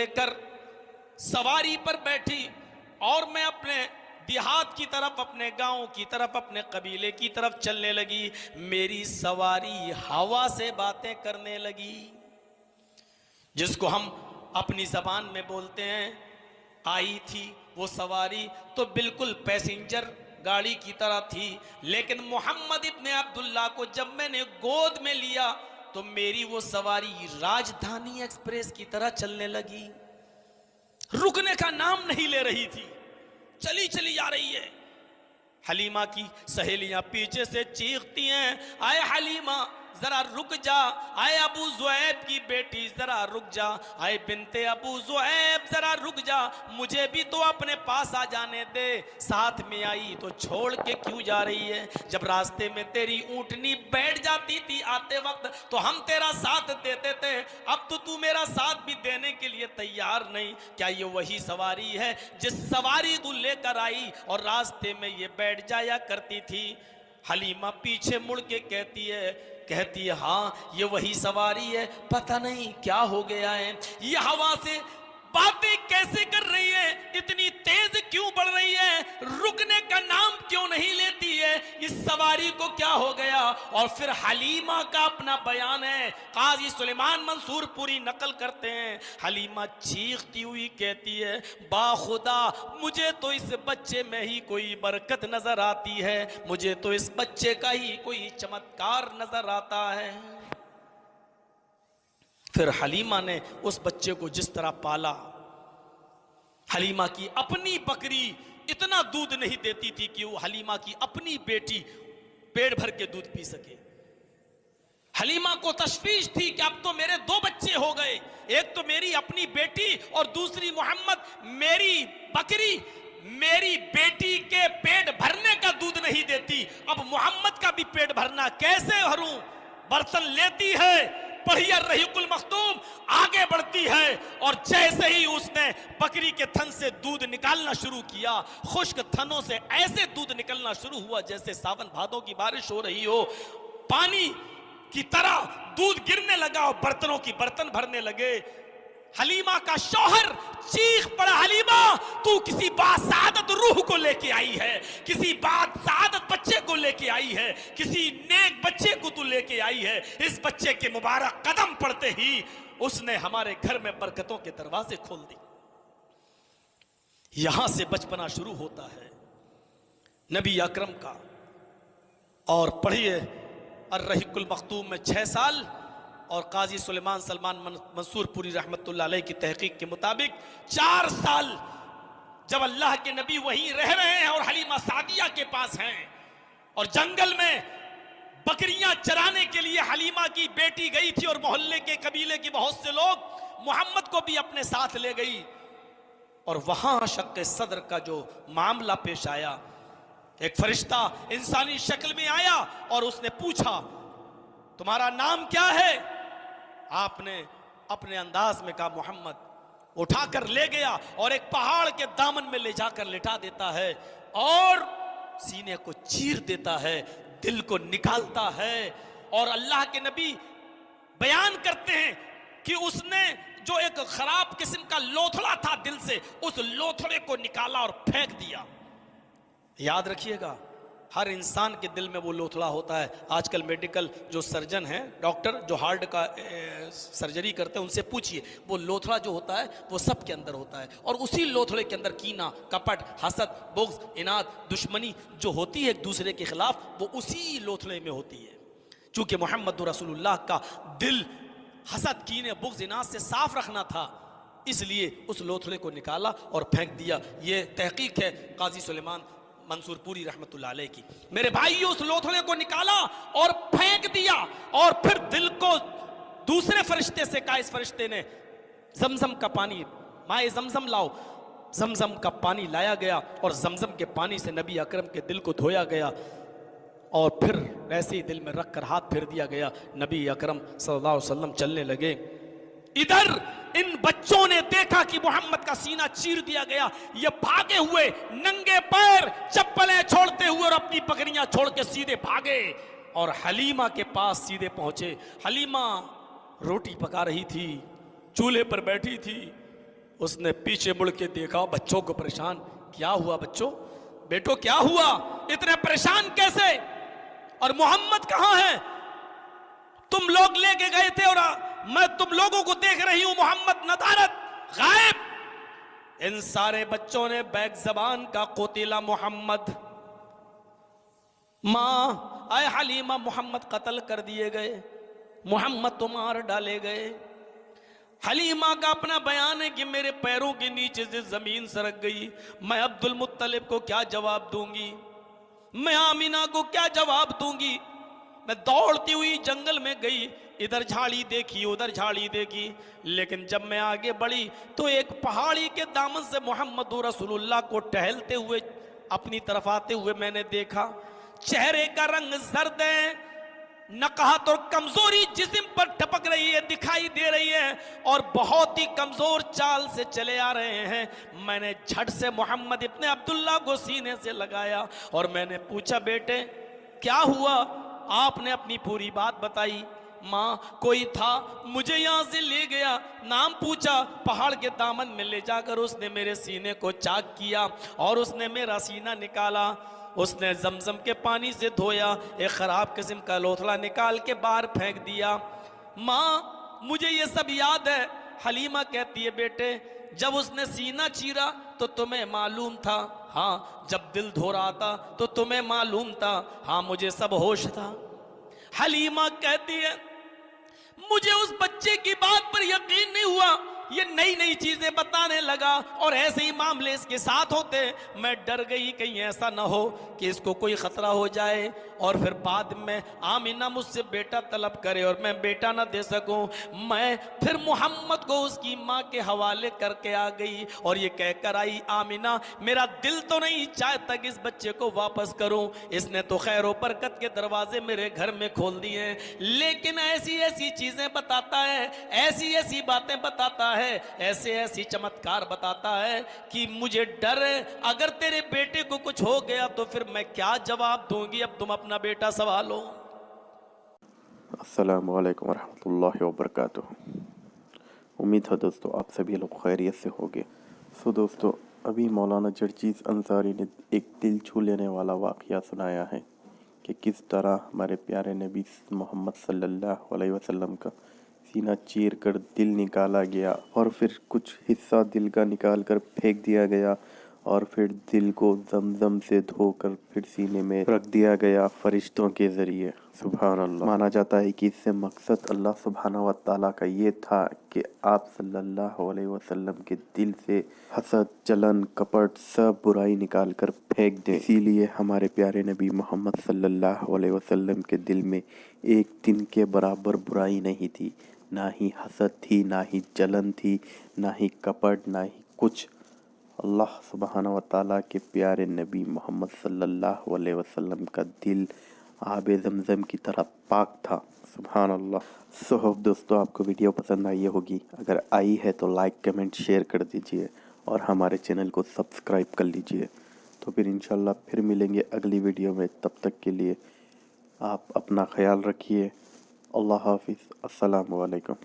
लेकर सवारी पर बैठी और मैं अपने देहात की तरफ, अपने गांव की तरफ, अपने कबीले की तरफ चलने लगी। मेरी सवारी हवा से बातें करने लगी, जिसको हम अपनी जबान में बोलते हैं। आई थी वो सवारी तो बिल्कुल पैसेंजर गाड़ी की तरह थी, लेकिन मोहम्मद इब्ने अब्दुल्लाह को जब मैंने गोद में लिया तो मेरी वो सवारी राजधानी एक्सप्रेस की तरह चलने लगी, रुकने का नाम नहीं ले रही थी, चली चली जा रही है। हलीमा की सहेलियां पीछे से चीखती हैं, आए हलीमा जरा रुक जा, आए अबू ज़ुऐब की बेटी जरा रुक जा, आए बिनते अबू ज़ुऐब जरा रुक जा, मुझे भी तो अपने पास आ जाने दे। साथ में आई तो छोड़ के क्यों जा रही है? जब रास्ते में तेरी ऊंटनी बैठ जाती थी आते वक्त तो हम तेरा साथ देते थे, अब तो तू मेरा साथ भी देने के लिए तैयार नहीं। क्या ये वही सवारी है जिस सवारी तू लेकर आई और रास्ते में ये बैठ जाया करती थी? हलीमा पीछे मुड़ के कहती है हाँ ये वही सवारी है, पता नहीं क्या हो गया है, ये हवा से बातें कैसे कर रही है, इतनी तेज क्यों बढ़ रही है, रुकने का नाम क्यों नहीं लेती है, इस सवारी को क्या हो गया? और फिर हलीमा का अपना बयान है, काजी सुलेमान मंसूर पूरी नकल करते हैं। हलीमा चीखती हुई कहती है, बाखुदा मुझे तो इस बच्चे में ही कोई बरकत नजर आती है, मुझे तो इस बच्चे का ही कोई चमत्कार नजर आता है। फिर हलीमा ने उस बच्चे को जिस तरह पाला, हलीमा की अपनी बकरी इतना दूध नहीं देती थी कि वो हलीमा की अपनी बेटी पेट भर के दूध पी सके। हलीमा को तशवीश थी कि अब तो मेरे दो बच्चे हो गए, एक तो मेरी अपनी बेटी और दूसरी मोहम्मद मेरी बकरी मेरी बेटी के पेट भरने का दूध नहीं देती, अब मोहम्मद का भी पेट भरना कैसे भरूं? बर्तन लेती है, पढ़िया रहीकुल मखतूम आगे बढ़ती है और जैसे ही उसने बकरी के थन से दूध निकालना शुरू किया, खुश्क थनों से ऐसे दूध निकलना शुरू हुआ जैसे सावन भादों की बारिश हो रही हो, पानी की तरह दूध गिरने लगा और बर्तनों की बर्तन भरने लगे। हलीमा का शौहर चीख पड़ा, हलीमा तू किसी बासादत रूह को लेके आई है, किसी बासादत बच्चे को लेके आई है, किसी नेक बच्चे को तू लेके आई है। इस बच्चे के मुबारक कदम पड़ते ही उसने हमारे घर में बरकतों के दरवाजे खोल दी। यहां से बचपना शुरू होता है नबी अकरम का। और पढ़िए अर्रहीकुल मखतूम में 6 साल और काजी सुलेमान सलमान मंसूर पूरी रहमतुल्लाह अलैह की तहकीक के मुताबिक 4 साल जब अल्लाह के नबी वहीं रह रहे हैं और हलीमा सादिया के पास हैं और जंगल में बकरियां चराने के लिए हलीमा की बेटी गई थी और मोहल्ले के कबीले के बहुत से लोग मोहम्मद को भी अपने साथ ले गई। और वहां शक्के सदर का जो मामला पेश आया, एक फरिश्ता इंसानी शक्ल में आया और उसने पूछा तुम्हारा नाम क्या है? आपने अपने अंदाज में कहा मोहम्मद। उठाकर ले गया और एक पहाड़ के दामन में ले जाकर लिटा देता है और सीने को चीर देता है, दिल को निकालता है। और अल्लाह के नबी बयान करते हैं कि उसने जो एक खराब किस्म का लोथड़ा था दिल से, उस लोथड़े को निकाला और फेंक दिया। याद रखिएगा हर इंसान के दिल में वो लोथड़ा होता है। आजकल मेडिकल जो सर्जन हैं, डॉक्टर जो हार्ट का सर्जरी करते हैं, उनसे पूछिए, वो लोथड़ा जो होता है वो सब के अंदर होता है और उसी लोथड़े के अंदर कीना, कपट, हसद, बुग़्ज़, इनाद, दुश्मनी जो होती है एक दूसरे के खिलाफ, वो उसी लोथड़े में होती है। चूंकि मोहम्मद रसूलुल्लाह का दिल हसद, कीने, बुग़्ज़, इनाद से साफ रखना था, इसलिए उस लोथड़े को निकाला और फेंक दिया। ये तहकीक है काजी सुलेमान मंसूर पूरी रहमतुल्लाह अलैह की। मेरे भाई उस लोथड़े को निकाला और फेंक दिया और फिर दिल को दूसरे फरिश्ते से कहा, इस फरिश्ते ने जमजम का पानी, माए जमजम लाओ। जमजम का पानी लाया गया और जमजम के पानी से नबी अकरम के दिल को धोया गया और फिर ऐसे ही दिल में रख कर हाथ फेर दिया गया। नबी अकरम सल्लल्लाहु अलैहि वसल्लम चलने लगे। इधर इन बच्चों ने देखा कि मोहम्मद का सीना चीर दिया गया। ये भागे हुए नंगे पैर, चप्पलें छोड़ते हुए और अपनी बकरियां छोड़ के सीधे भागे और हलीमा के पास सीधे पहुंचे। हलीमा रोटी पका रही थी, चूल्हे पर बैठी थी, उसने पीछे मुड़ के देखा, बच्चों को परेशान, क्या हुआ बच्चों, बेटो क्या हुआ, इतने परेशान कैसे, और मोहम्मद कहां है, तुम लोग लेके गए थे और मैं तुम लोगों को देख रही हूं, मोहम्मद नदारत गायब। इन सारे बच्चों ने बैग जबान का कोतिला मोहम्मद, मां आए हलीमा मोहम्मद कत्ल कर दिए गए, मोहम्मद तो मार डाले गए। हलीमा का अपना बयान है कि मेरे पैरों के नीचे से जमीन सरक गई, मैं अब्दुल मुत्तलिब को क्या जवाब दूंगी, मैं आमिना को क्या जवाब दूंगी। मैं दौड़ती हुई जंगल में गई, इधर झाड़ी देखी उधर झाड़ी देखी, लेकिन जब मैं आगे बढ़ी तो एक पहाड़ी के दामन से मोहम्मद रसूलुल्लाह को टहलते हुए अपनी तरफ आते हुए मैंने देखा। चेहरे का रंग जर्द है, नकाहत और कमजोरी जिस्म पर टपक रही है, दिखाई दे रही है, और बहुत ही कमजोर चाल से चले आ रहे हैं। मैंने झट से मोहम्मद इब्ने अब्दुल्लाह को सीने से लगाया और मैंने पूछा, बेटे क्या हुआ। आपने अपनी पूरी बात बताई। माँ कोई था, मुझे यहाँ से ले गया, नाम पूछा, पहाड़ के दामन में ले जाकर उसने मेरे सीने को चाक किया और उसने मेरा सीना निकाला, उसने जमजम के पानी से धोया, एक खराब किस्म का लोथड़ा निकाल के बाहर फेंक दिया। माँ मुझे ये सब याद है। हलीमा कहती है, बेटे जब उसने सीना चीरा तो तुम्हें मालूम था, हाँ जब दिल धो रहा था तो तुम्हें मालूम था, हाँ मुझे सब होश था। हलीमा कहती है, मुझे उस बच्चे की बात पर यकीन नहीं हुआ, ये नई नई चीजें बताने लगा और ऐसे ही मामले इसके साथ होते। मैं डर गई कहीं ऐसा ना हो कि इसको कोई खतरा हो जाए और फिर बाद में आमिना मुझसे बेटा तलब करे और मैं बेटा ना दे सकूं। मैं फिर मोहम्मद को उसकी माँ के हवाले करके आ गई और ये कहकर आई, आमिना मेरा दिल तो नहीं चाहता कि इस बच्चे को वापस करूं, इसने तो खैर व बरकत के दरवाजे मेरे घर में खोल दिए, लेकिन ऐसी ऐसी चीजें बताता है, ऐसी ऐसी बातें बताता है, ऐसे ऐसी चमत्कार बताता है कि मुझे डर है अगर तेरे बेटे को कुछ हो गया तो फिर मैं क्या जवाब दूंगी। अब तुम अपना बेटा संभालो। अस्सलामु अलैकुम वरहमतुल्लाहि वबरकातुहू। उम्मीद है दोस्तों आप सभी लोग खैरियत से होंगे। दोस्तों अभी मौलाना जरजीज़ अंसारी ने एक दिल छू लेने वाला वाक़या सुनाया है कि किस तरह हमारे प्यारे नबी मोहम्मद सल्लल्लाहु अलैहि वसल्लम का सीना चीर कर दिल निकाला गया और फिर कुछ हिस्सा दिल का निकाल कर फेंक दिया गया और फिर दिल को जमजम से धोकर फिर सीने में रख दिया गया फरिश्तों के ज़रिए। सुभान अल्लाह। माना जाता है कि इससे मकसद अल्लाह सुब्हानहू व तआला का ये था कि आप सल्लल्लाहु अलैहि वसल्लम के दिल से हसद, जलन, कपट सब बुराई निकाल कर फेंक दें। इसीलिए हमारे प्यारे नबी मोहम्मद सल्लल्लाहु अलैहि वसल्लम के दिल में एक दिन के बराबर बुराई नहीं थी, ना ही हसद थी, ना ही जलन थी, ना ही कपट, ना ही कुछ। अल्लाह सुब्हानहू व तआला के प्यारे नबी मोहम्मद सल्लल्लाहु अलैहि वसल्लम का दिल आबे ज़मज़म की तरह पाक था। सुभान अल्लाह। सो दोस्तों आपको वीडियो पसंद आई होगी, अगर आई है तो लाइक कमेंट शेयर कर दीजिए और हमारे चैनल को सब्सक्राइब कर लीजिए। तो फिर इंशाल्लाह फिर मिलेंगे अगली वीडियो में, तब तक के लिए आप अपना ख्याल रखिए। अल्लाह हाफिज़। अस्सलामु अलैकुम।